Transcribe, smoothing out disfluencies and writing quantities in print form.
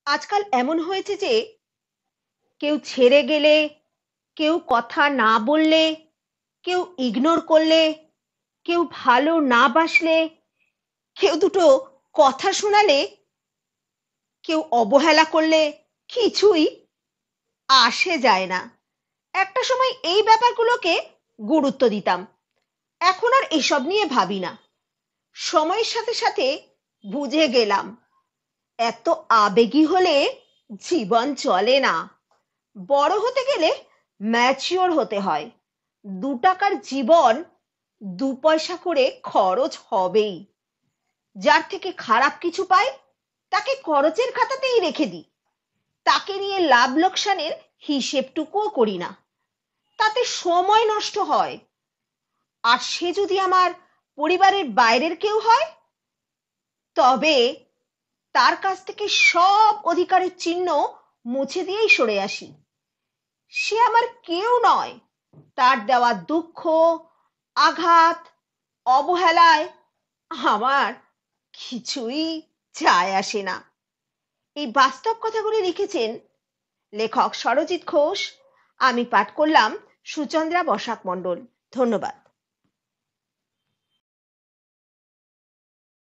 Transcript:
আজকাল এমন হয়েছে যে কেউ ছেড়ে গেলে, কেউ কথা না বললে, কেউ ইগনোর করলে, কেউ ভালো না বাসলে, কেউ দুটো কথা শোনালে, কেউ অবহেলা করলে কিছুই আসে যায় না। একটা সময় এই ব্যাপারগুলোকে গুরুত্ব দিতাম, এখন আর এসব নিয়ে ভাবি না। সময়ের সাথে সাথে বুঝে গেলাম এত আবেগী হলে জীবন চলে না। বড় হতে গেলে ম্যাচিওর হতে হয়। 2 টাকার জীবন 2 পয়সা করে খরচ হবেই। যার থেকে খারাপ কিছু পাই তাকে খরচের খাতাতেই রেখে দিই, তাকে নিয়ে লাভ লোকসানের হিসেবটুকুও করি না। তাতে সময় নষ্ট হয়। আর সে যদি আমার পরিবারের বাইরের কেউ হয়, তবে তার কাছ থেকে সব অধিকারের চিহ্ন মুছে দিয়েই সরে আসি। সে আমার কেউ নয়। তার দেওয়া দুঃখ, আঘাত, অবহেলায় আমার কিছুই যায় আসে না। এই বাস্তব কথাগুলি লিখেছেন লেখক সরজিৎ ঘোষ। আমি পাঠ করলাম সুচন্দ্রা বসাক মণ্ডল। ধন্যবাদ।